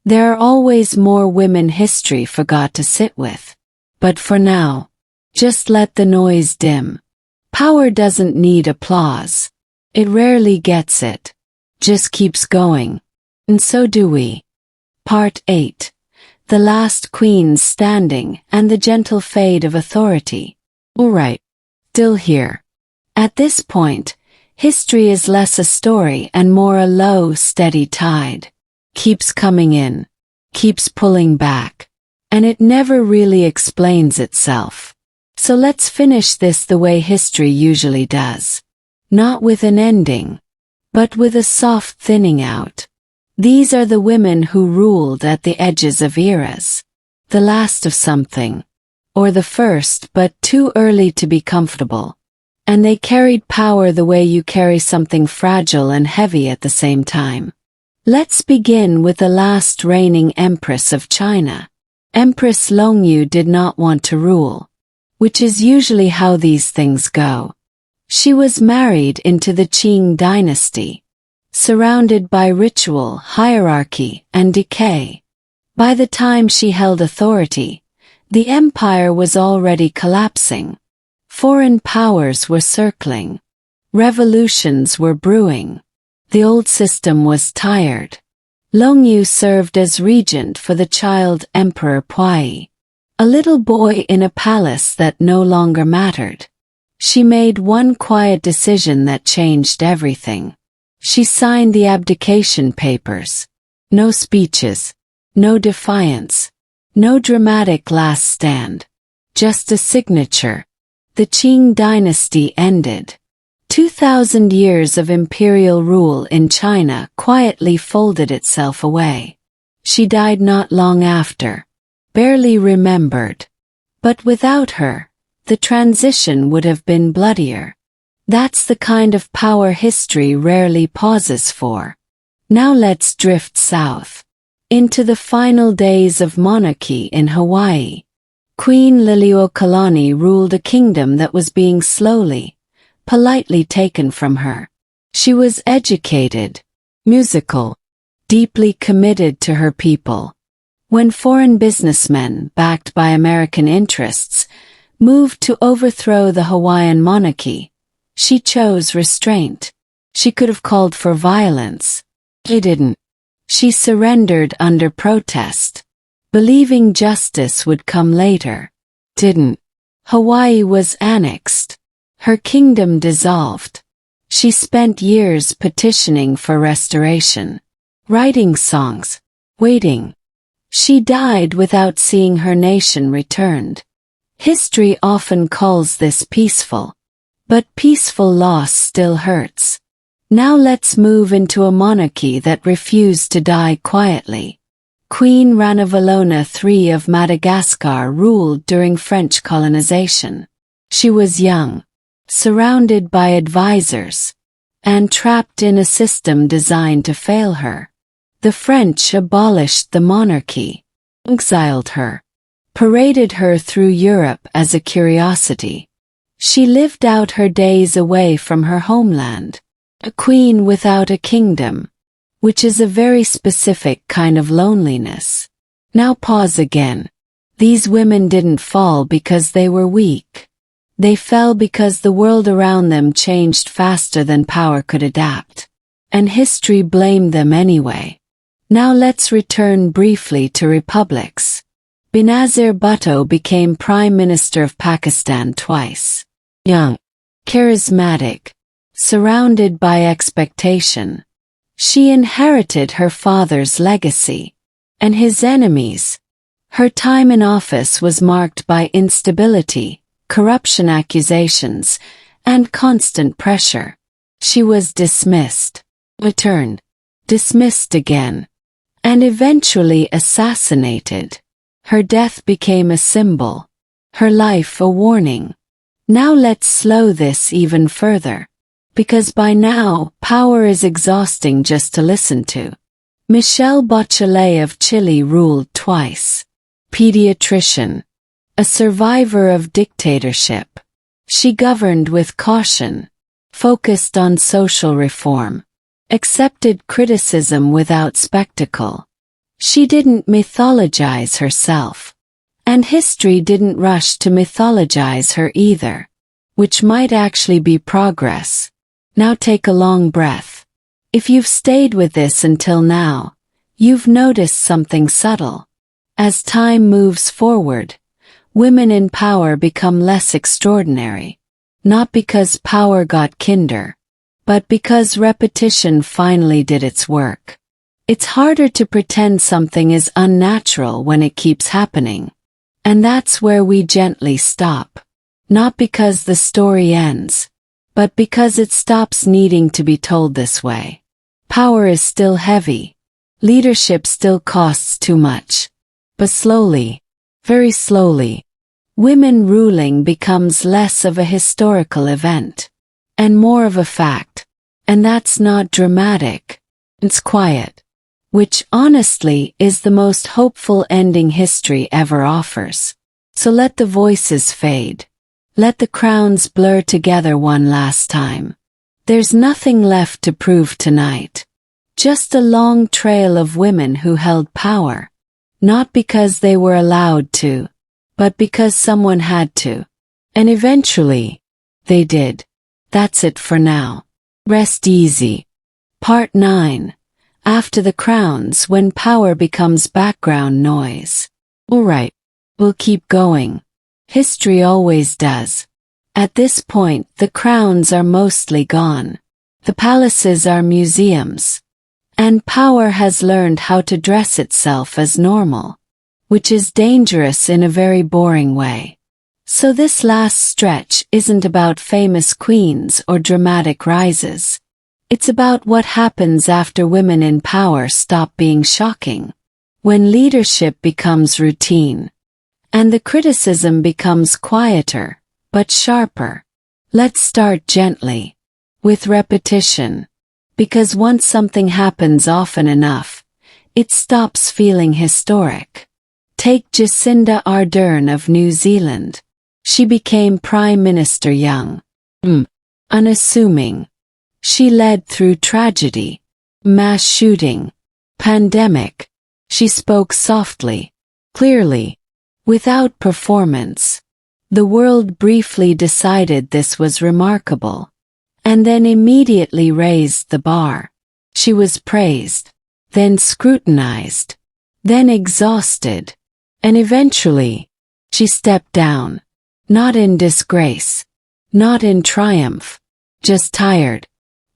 There are always more women history forgot to sit with. But for now, just let the noise dim. Power doesn't need applause. It rarely gets it. Just keeps going. And so do we. Part 8. The Last Queens Standing and the Gentle Fade of Authority. Alright. Still here. At this point, history is less a story and more a low, steady tide. Keeps coming in. Keeps pulling back. And it never really explains itself. So let's finish this the way history usually does. Not with an ending, but with a soft thinning out. These are the women who ruled at the edges of eras. The last of something. Or the first, but too early to be comfortable. And they carried power the way you carry something fragile and heavy at the same time. Let's begin with the last reigning empress of China. Empress Longyu did not want to rule, which is usually how these things go. She was married into the Qing dynasty, surrounded by ritual, hierarchy, and decay. By the time she held authority, the empire was already collapsing. Foreign powers were circling. Revolutions were brewing. The old system was tired. Longyu served as regent for the child Emperor Puyi, a little boy in a palace that no longer mattered. She made one quiet decision that changed everything. She signed the abdication papers. No speeches, no defiance, no dramatic last stand. Just a signature. The Qing dynasty ended. 2,000 years of imperial rule in China quietly folded itself away. She died not long after, barely remembered. But without her, the transition would have been bloodier. That's the kind of power history rarely pauses for. Now let's drift south. Into the final days of monarchy in Hawaii. Queen Liliuokalani ruled a kingdom that was being slowly, politely taken from her. She was educated, musical, deeply committed to her people. When foreign businessmen, backed by American interests, moved to overthrow the Hawaiian monarchy, she chose restraint. She could have called for violence. She didn't. She surrendered under protest, believing justice would come later. Didn't. Hawaii was annexed. Her kingdom dissolved. She spent years petitioning for restoration, writing songs, waiting. She died without seeing her nation returned. History often calls this peaceful. But peaceful loss still hurts. Now let's move into a monarchy that refused to die quietly. Queen Ranavalona III of Madagascar ruled during French colonization. She was young, surrounded by advisors, and trapped in a system designed to fail her. The French abolished the monarchy, exiled her, paraded her through Europe as a curiosity. She lived out her days away from her homeland, a queen without a kingdom, which is a very specific kind of loneliness. Now pause again. These women didn't fall because they were weak. They fell because the world around them changed faster than power could adapt. And history blamed them anyway. Now let's return briefly to republics. Benazir Bhutto became Prime Minister of Pakistan twice. Young, charismatic, surrounded by expectation. She inherited her father's legacy. And his enemies. Her time in office was marked by instability, corruption accusations, and constant pressure. She was dismissed, returned, dismissed again, and eventually assassinated. Her death became a symbol, her life a warning. Now let's slow this even further, because by now, power is exhausting just to listen to. Michelle Bachelet of Chile ruled twice. Pediatrician. A survivor of dictatorship. She governed with caution, focused on social reform, accepted criticism without spectacle. She didn't mythologize herself. And history didn't rush to mythologize her either, which might actually be progress. Now take a long breath. If you've stayed with this until now, you've noticed something subtle. As time moves forward, women in power become less extraordinary. Not because power got kinder, but because repetition finally did its work. It's harder to pretend something is unnatural when it keeps happening. And that's where we gently stop. Not because the story ends, but because it stops needing to be told this way. Power is still heavy. Leadership still costs too much. But slowly, very slowly, women ruling becomes less of a historical event, and more of a fact. And that's not dramatic. It's quiet. Which honestly is the most hopeful ending history ever offers. So let the voices fade. Let the crowns blur together one last time. There's nothing left to prove tonight. Just a long trail of women who held power. Not because they were allowed to, but because someone had to. And eventually, they did. That's it for now. Rest easy. Part 9. After the crowns, when power becomes background noise. Alright, we'll keep going. History always does. At this point, the crowns are mostly gone. The palaces are museums. And power has learned how to dress itself as normal. Which is dangerous in a very boring way. So this last stretch isn't about famous queens or dramatic rises. It's about what happens after women in power stop being shocking. When leadership becomes routine. And the criticism becomes quieter, but sharper. Let's start gently. With repetition. Because once something happens often enough, it stops feeling historic. Take Jacinda Ardern of New Zealand. She became Prime Minister young. Unassuming. She led through tragedy, mass shooting, pandemic. She spoke softly, clearly, without performance. The world briefly decided this was remarkable, and then immediately raised the bar. She was praised, then scrutinized, then exhausted, and eventually, she stepped down, not in disgrace, not in triumph, just tired.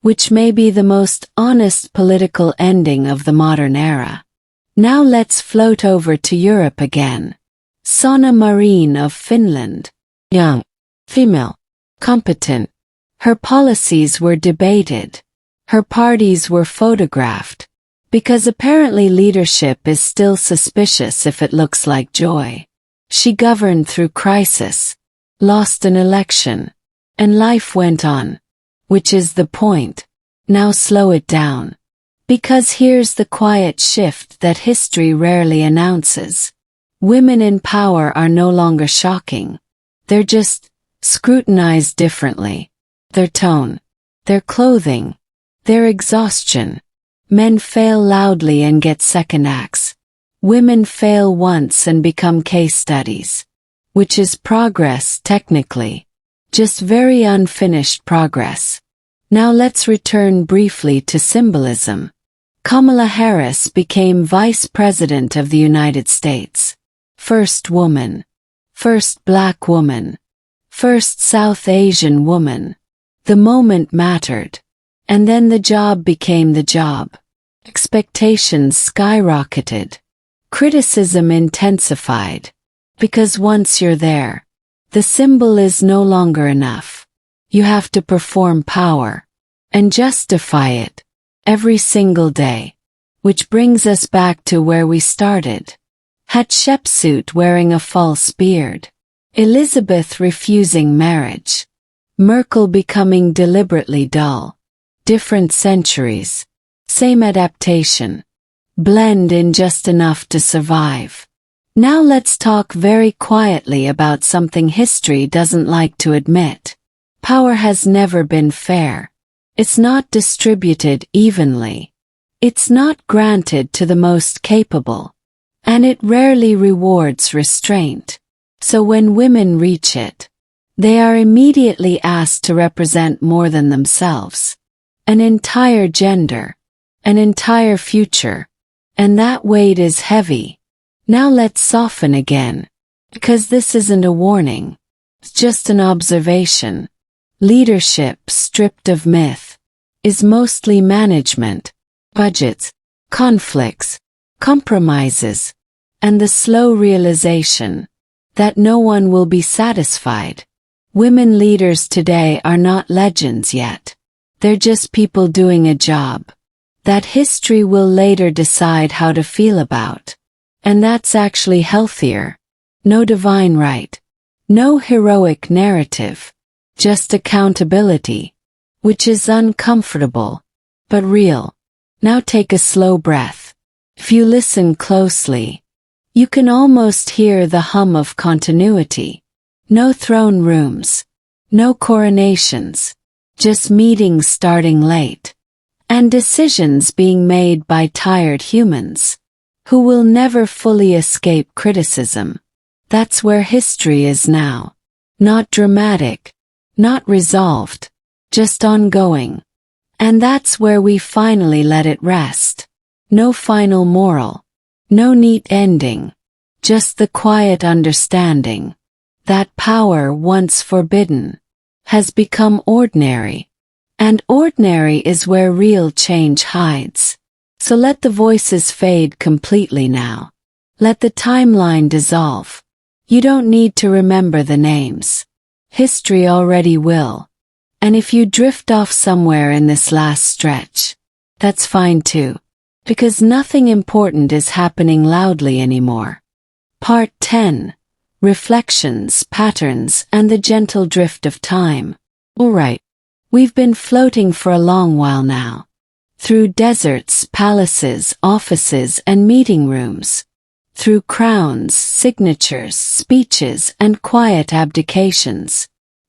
Which may be the most honest political ending of the modern era. Now let's float over to Europe again. Sanna Marin of Finland. Young, female, competent. Her policies were debated. Her parties were photographed. Because apparently leadership is still suspicious if it looks like joy. She governed through crisis, lost an election, and life went on. Which is the point. Now slow it down. Because here's the quiet shift that history rarely announces. Women in power are no longer shocking. They're just scrutinized differently. Their tone, their clothing, their exhaustion. Men fail loudly and get second acts. Women fail once and become case studies. Which is progress technically. Just very unfinished progress. Now let's return briefly to symbolism. Kamala Harris became Vice President of the United States. First woman. First black woman. First South Asian woman. The moment mattered. And then the job became the job. Expectations skyrocketed. Criticism intensified. Because once you're there, the symbol is no longer enough. You have to perform power. And justify it. Every single day. Which brings us back to where we started. Hatshepsut wearing a false beard. Elizabeth refusing marriage. Merkel becoming deliberately dull. Different centuries. Same adaptation. Blend in just enough to survive. Now let's talk very quietly about something history doesn't like to admit. Power has never been fair. It's not distributed evenly. It's not granted to the most capable. And it rarely rewards restraint. So when women reach it, they are immediately asked to represent more than themselves. An entire gender. An entire future. And that weight is heavy. Now let's soften again. Because this isn't a warning. It's just an observation. Leadership stripped of myth is mostly management, budgets, conflicts, compromises, and the slow realization that no one will be satisfied. Women leaders today are not legends yet. They're just people doing a job that history will later decide how to feel about. And that's actually healthier. No divine right. No heroic narrative. Just accountability. Which is uncomfortable, but real. Now take a slow breath. If you listen closely, you can almost hear the hum of continuity. No throne rooms. No coronations. Just meetings starting late. And decisions being made by tired humans, who will never fully escape criticism. That's where history is now. Not dramatic. Not resolved. Just ongoing. And that's where we finally let it rest. No final moral. No neat ending. Just the quiet understanding that power once forbidden has become ordinary. And ordinary is where real change hides. So let the voices fade completely now. Let the timeline dissolve. You don't need to remember the names. History already will. And if you drift off somewhere in this last stretch, that's fine too. Because nothing important is happening loudly anymore. Part 10. Reflections, Patterns, and the Gentle Drift of Time. Alright. We've been floating for a long while now. Through deserts, palaces, offices, and meeting rooms. Through crowns, signatures, speeches, and quiet abdications.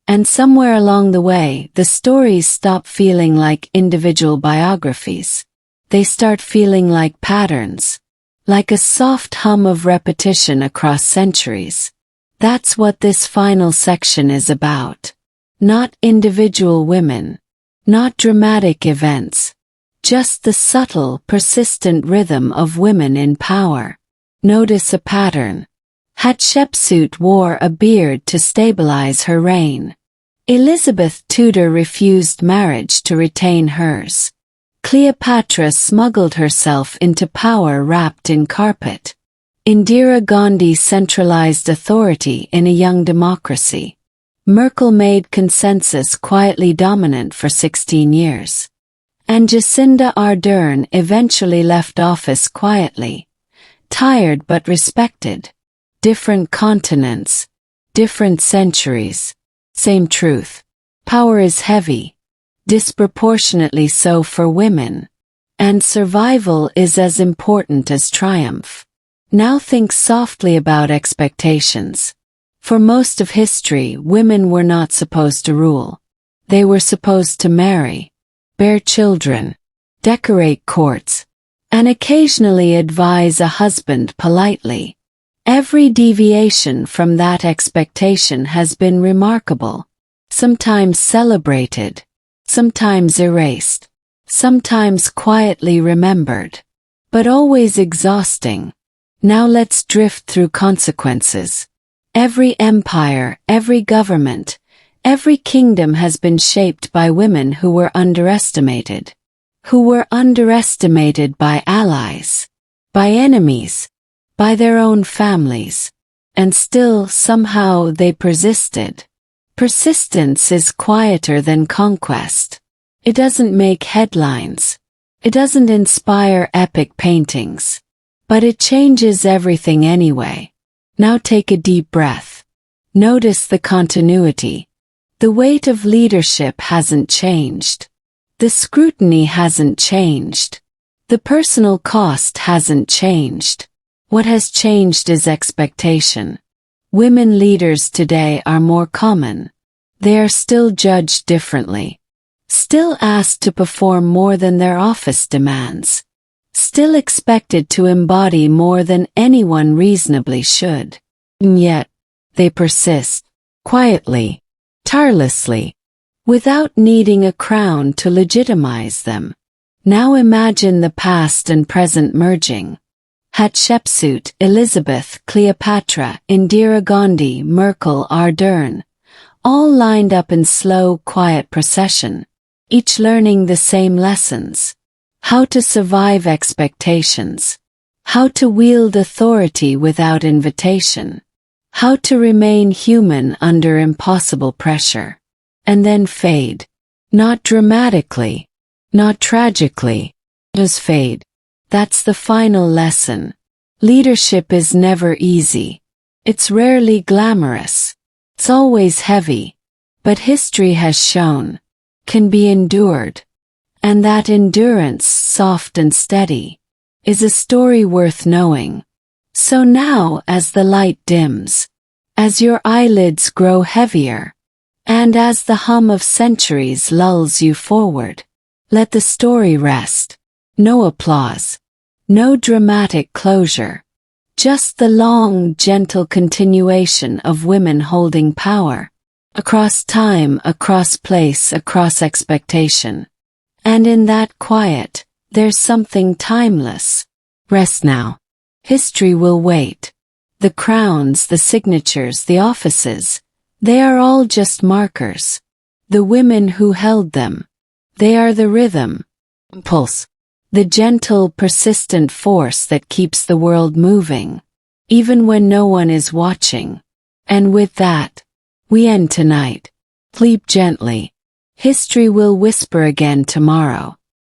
And somewhere along the way, the stories stop feeling like individual biographies. They start feeling like patterns. Like a soft hum of repetition across centuries. That's what this final section is about. Not individual women. Not dramatic events. Just the subtle, persistent rhythm of women in power. Notice a pattern. Hatshepsut wore a beard to stabilize her reign. Elizabeth Tudor refused marriage to retain hers. Cleopatra smuggled herself into power wrapped in carpet. Indira Gandhi centralized authority in a young democracy. Merkel made consensus quietly dominant for 16 years. And Jacinda Ardern eventually left office quietly. Tired but respected. Different continents. Different centuries. Same truth. Power is heavy. Disproportionately so for women. And survival is as important as triumph. Now think softly about expectations. For most of history, women were not supposed to rule. They were supposed to marry, bear children, decorate courts, and occasionally advise a husband politely. Every deviation from that expectation has been remarkable, sometimes celebrated, sometimes erased, sometimes quietly remembered, but always exhausting. Now let's drift through consequences. Every empire, every government, every kingdom has been shaped by women who were underestimated by allies, by enemies, by their own families, and still somehow they persisted. Persistence is quieter than conquest. It doesn't make headlines. It doesn't inspire epic paintings. But it changes everything anyway. Now take a deep breath. Notice the continuity. The weight of leadership hasn't changed. The scrutiny hasn't changed. The personal cost hasn't changed. What has changed is expectation. Women leaders today are more common. They are still judged differently. Still asked to perform more than their office demands. Still expected to embody more than anyone reasonably should. And yet, they persist, quietly, tirelessly, without needing a crown to legitimize them. Now imagine the past and present merging. Hatshepsut, Elizabeth, Cleopatra, Indira Gandhi, Merkel, Ardern, all lined up in slow, quiet procession, each learning the same lessons. How to survive expectations. How to wield authority without invitation. How to remain human under impossible pressure. And then fade. Not dramatically. Not tragically. Just fade. That's the final lesson. Leadership is never easy. It's rarely glamorous. It's always heavy. But history has shown, can be endured. And that endurance, soft and steady, is a story worth knowing. So now, as the light dims, as your eyelids grow heavier, and as the hum of centuries lulls you forward, let the story rest. No applause. No dramatic closure. Just the long, gentle continuation of women holding power. Across time, across place, across expectation. And in that quiet, there's something timeless. Rest now. History will wait. The crowns, the signatures, the offices, they are all just markers. The women who held them, they are the rhythm, pulse, the gentle, persistent force that keeps the world moving, even when no one is watching. And with that, we end tonight. Sleep gently. History will whisper again tomorrow.